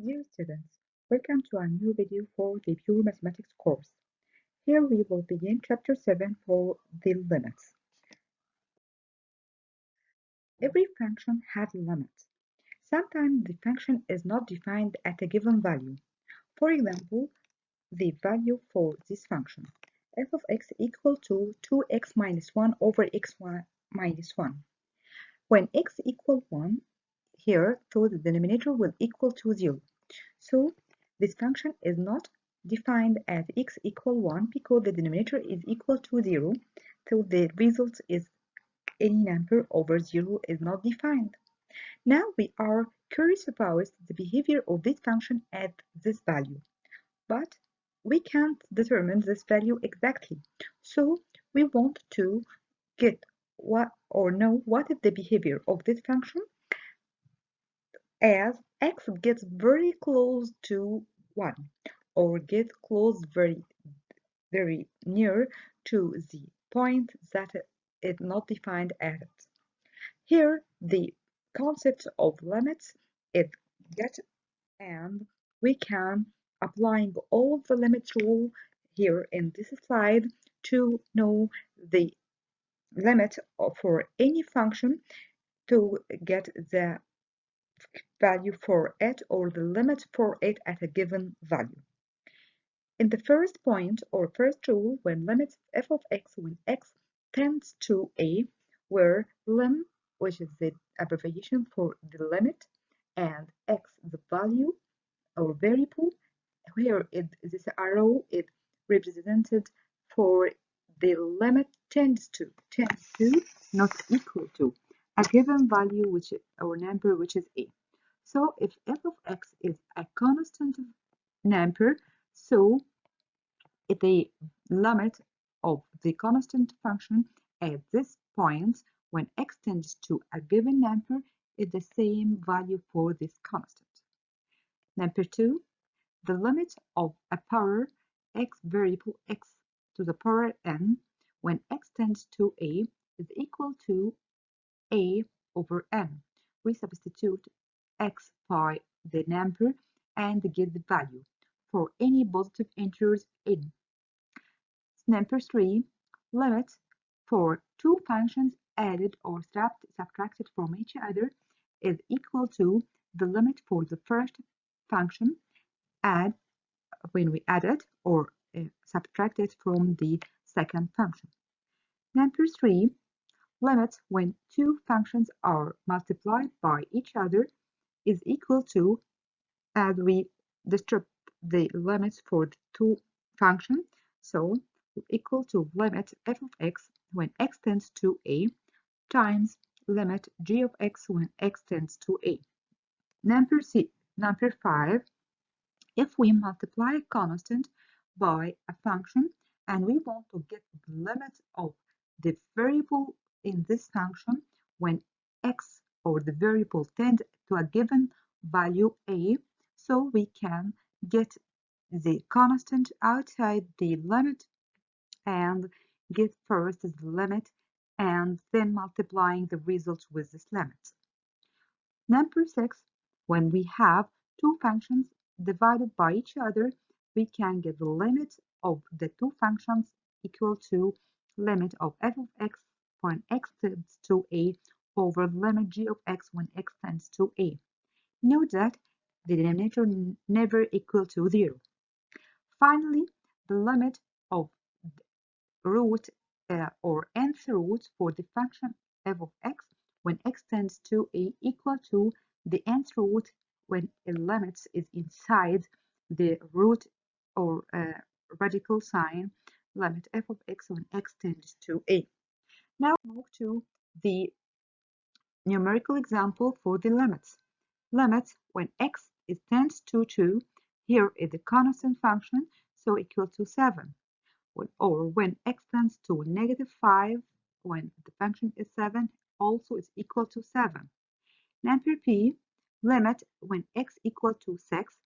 Dear students, welcome to a new video for the Pure Mathematics course. Here we will begin Chapter 7 for the limits. Every function has limits. Sometimes the function is not defined at a given value. For example, the value for this function, f of x equal to 2x minus 1 over x minus 1. When x equals 1, here, so the denominator will equal to 0. So this function is not defined as x equal 1 because the denominator is equal to 0, so the result is any number over 0 is not defined. Now we are curious about the behavior of this function at this value, but we can't determine this value exactly. So we want to get what or know what is the behavior of this function as x gets very close to 1 or gets close very near to the point that is not defined as it. Here the concept of limits is get, and we can applying all the limit rule here in this slide to know the limit for any function to get the value for it or the limit for it at a given value. In the first point or first rule, when limits f of x when x tends to a, where lim, which is the abbreviation for the limit, and x, the value or variable, where this arrow is represented for the limit tends to, not equal to, a given value which or number which is a. So if f of x is a constant number, so the limit of the constant function at this point when x tends to a given number is the same value for this constant. Number 2, the limit of a power x variable x to the power n when x tends to a is equal to a over n. We substitute x by the number and get the value for any positive integers n. Number 3, limit for two functions added or subtracted from each other is equal to the limit for the first function when we add it or subtract it from the second function. Number 3, limit when two functions are multiplied by each other is equal to, as we distribute the limits for the two functions, so equal to limit f of x when x tends to a times limit g of x when x tends to a. Number 5, if we multiply a constant by a function and we want to get the limit of the variable in this function when x or the variable tends to a given value a, so we can get the constant outside the limit and get first the limit and then multiplying the result with this limit. Number 6, when we have two functions divided by each other, we can get the limit of the two functions equal to limit of f of x when x tends to a over limit g of x when x tends to a. Note that the denominator never equal to 0. Finally, the limit of root or nth root for the function f of x when x tends to a equal to the nth root when a limit is inside the root or radical sign limit f of x when x tends to a. Now move to the numerical example for the limits. Limits when x is tends to 2, here is the constant function, so equal to 7. Or when x tends to -5, when the function is 7, also is equal to 7. Number p, limit when x equal to 6,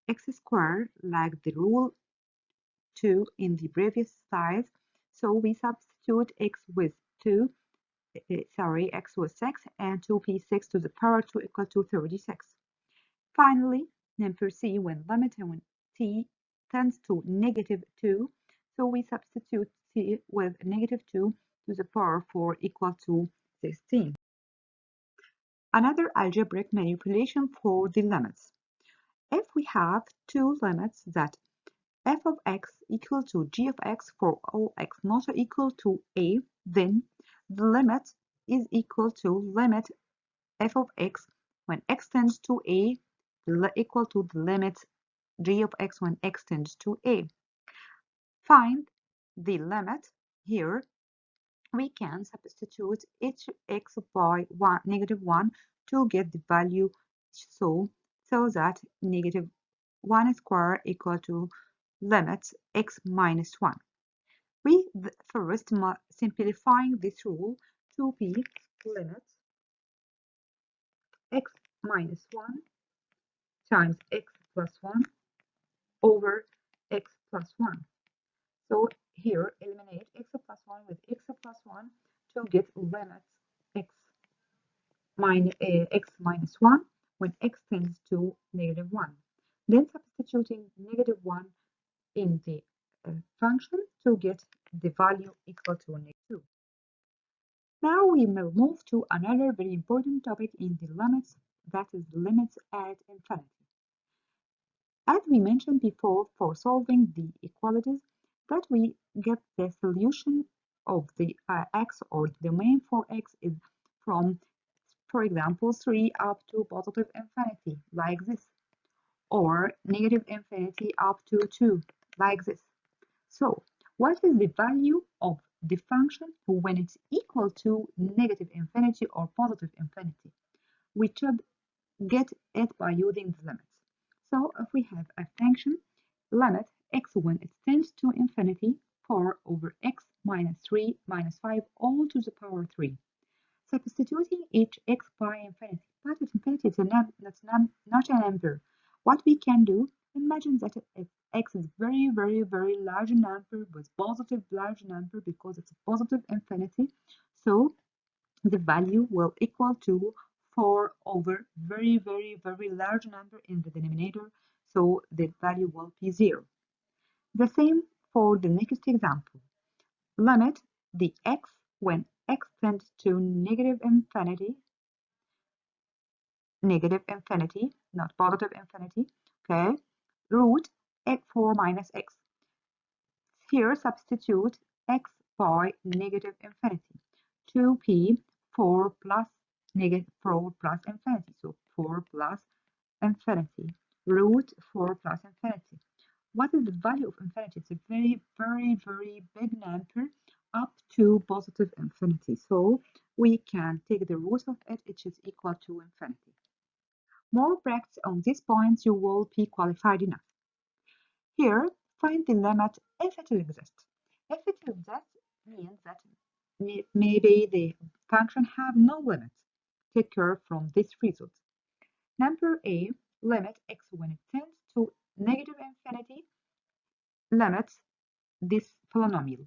x squared, like the rule 2 in the previous slide, so we substitute x with 2, x with 6, and 2p6 to the power 2 equal to 36. Finally, number C when limit when t tends to -2. So we substitute t with -2 to the power 4 equal to 16. Another algebraic manipulation for the limits. If we have two limits that f of x equal to g of x for all x not equal to a, then the limit is equal to limit f of x when x tends to a equal to the limit g of x when x tends to a. Find the limit. Here we can substitute each x by -1 to get the value so that -1 square equal to limit x minus 1. We first simplifying this rule to be limit x minus 1 times x plus 1 over x plus 1. So here eliminate x plus 1 with x plus 1 to get limit x minus 1 when x tends to -1. Then substituting -1 in the function to get the value equal to -2. Now we will move to another very important topic in the limits, that is limits at infinity. As we mentioned before, for solving the equalities, that we get the solution of the x or the domain for x is from, for example, 3 up to positive infinity, like this, or negative infinity up to 2, like this. So, what is the value of the function when it's equal to negative infinity or positive infinity? We should get it by using the limits. So, if we have a function limit x when it tends to infinity 4 over x minus 3 minus 5 all to the power 3. Substituting each x by infinity, but at infinity it's not a number. What we can do, imagine that if x is very large number with positive large number because it's a positive infinity, so the value will equal to 4 over very large number in the denominator, so the value will be 0. The same for the next example. Limit the x when x tends to negative infinity, not positive infinity, okay, root x4 minus x. Here substitute x by negative infinity. 2p 4 plus infinity, so 4 plus infinity, root 4 plus infinity. What is the value of infinity? It's a very big number up to positive infinity. So we can take the root of it, which is equal to infinity. More practice on these points, you will be qualified enough. Here, find the limit if it exists. If it exists, means that maybe the function have no limit. Take care from this result. Number A, limit x when it tends to negative infinity, limits this polynomial.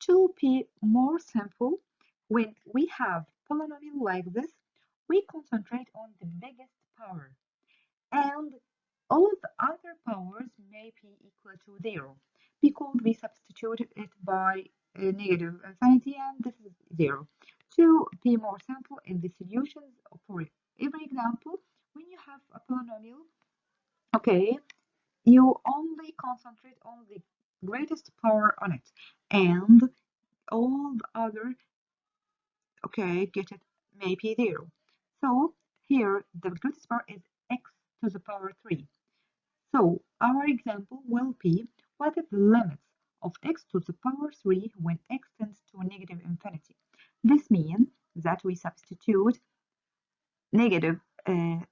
To be more simple, when we have polynomial like this, we concentrate on the biggest power, and all the other powers may be equal to 0 because we substituted it by negative infinity and this is 0. To be more simple in the solutions for every example, when you have a polynomial, okay, you only concentrate on the greatest power on it, and all the other, okay, get it maybe 0. So here the greatest power is x to the power 3. So our example will be, what is the limits of x to the power 3 when x tends to negative infinity? This means that we substitute negative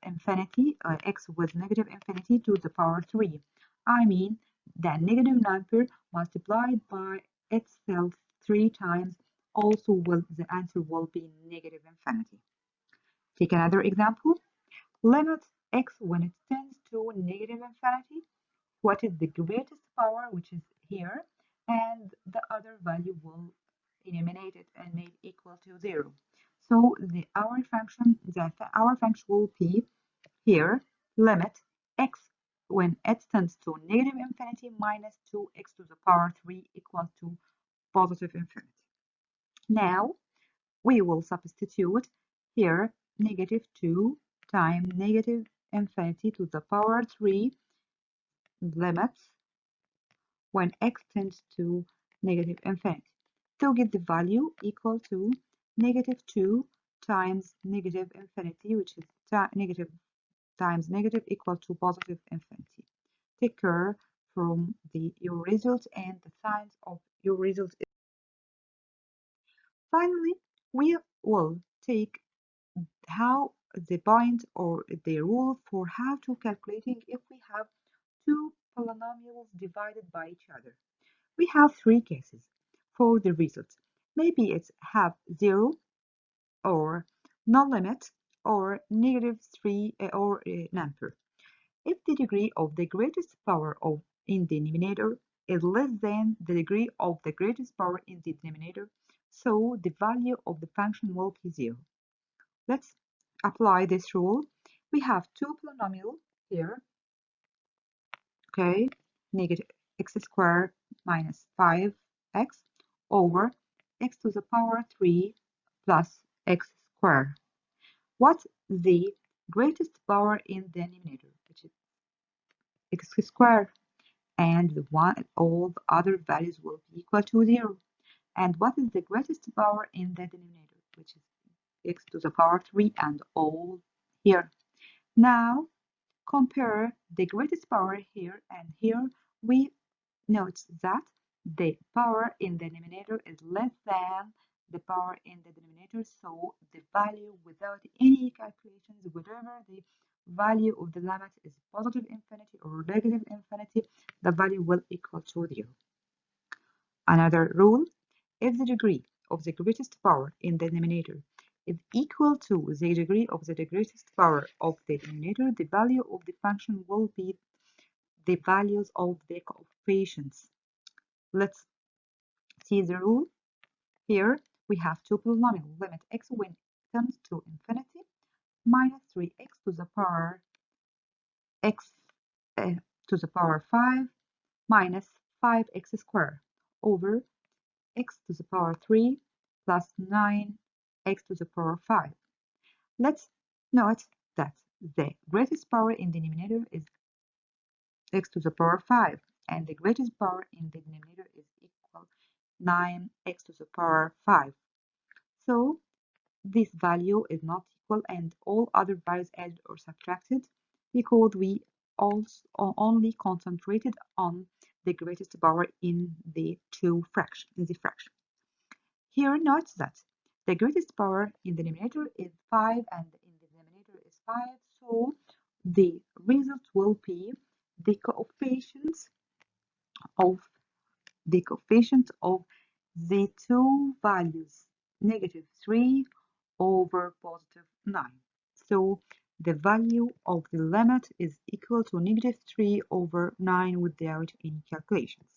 infinity, x with negative infinity to the power 3. I mean that negative number multiplied by itself 3 times, also the answer will be negative infinity. Take another example. Limit x when it tends to negative infinity. What is the greatest power, which is here, and the other value will eliminate it and make equal to 0. So our function will be here limit x when it tends to negative infinity minus 2x to the power 3 equal to positive infinity. Now we will substitute here negative 2 times negative infinity to the power 3 limits when x tends to negative infinity to get the value equal to negative 2 times negative infinity, which is negative times negative equal to positive infinity. Take care from your result and the signs of your result. Finally, we will take how the point or the rule for how to calculating if we have two polynomials divided by each other. We have three cases for the result. Maybe it's have 0 or no limit or negative 3 or number. If the degree of the greatest power of in the denominator is less than the degree of the greatest power in the denominator, so the value of the function will be 0. Let's apply this rule. We have two polynomials here, okay, negative x squared minus 5x over x to the power 3 plus x squared. What's the greatest power in the denominator, which is x squared, and all the other values will be equal to 0. And what is the greatest power in the denominator, which is x to the power 3 and all here. Now compare the greatest power here and here. We note that the power in the denominator is less than the power in the denominator, so the value without any calculations, whatever the value of the limit is positive infinity or negative infinity, the value will equal to 0. Another rule, if the degree of the greatest power in the denominator is equal to the degree of the greatest power of the denominator, the value of the function will be the values of the coefficients. Let's see the rule. Here we have two polynomials. Limit x when it tends to infinity minus 3x to the power x to the power 5 minus 5x squared over x to the power 3 plus 9x to the power 5. Let's note that the greatest power in the denominator is x to the power 5 and the greatest power in the denominator is equal 9x to the power 5. So this value is not equal and all other values added or subtracted because we also only concentrated on the greatest power in the fraction. Here note that the greatest power in the numerator is 5 and in the denominator is 5, so the result will be the coefficients of the two values, negative 3 over positive 9. So the value of the limit is equal to negative 3 over 9 without any calculations.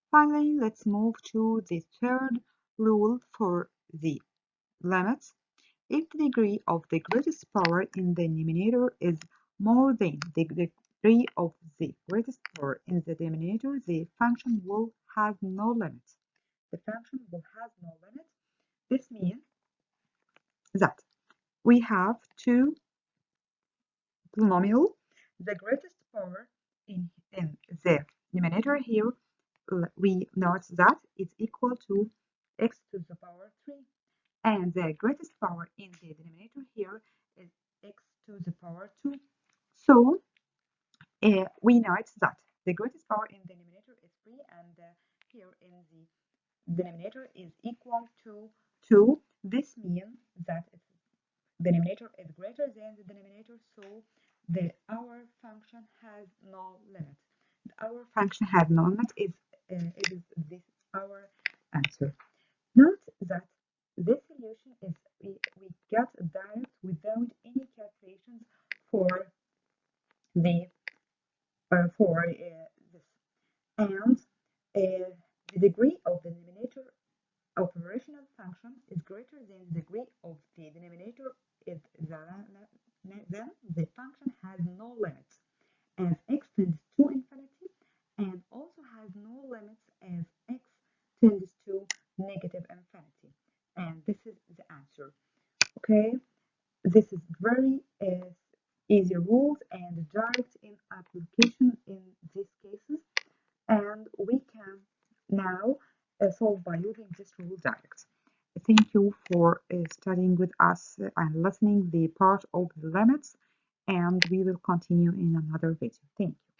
Finally, let's move to the third rule for the limits. If the degree of the greatest power in the numerator is more than the degree of the greatest power in the denominator, the function will have no limit. The function will have no limit. This means that we have two polynomials. The greatest power in the numerator here, we note that it's equal to x to the power 3. And the greatest power in the denominator here is x to the power 2. So we note that the greatest power in the numerator is 3 and here in the denominator is equal to 2. This means that the denominator is greater than the denominator, so our function has no limit. Our function has no limit is this our answer. Note that this solution is we get direct without any calculations for the this, and the degree of the denominator operational function is greater than the degree of the denominator then the function has no limits. as x tends to infinity, and also has no limits as x tends to negative infinity. And this is the answer. Okay, this is very easy rules and direct in application in these cases, and we can now solve by using this rule direct. Thank you for studying with us and listening the part of the limits, and we will continue in another video. Thank you.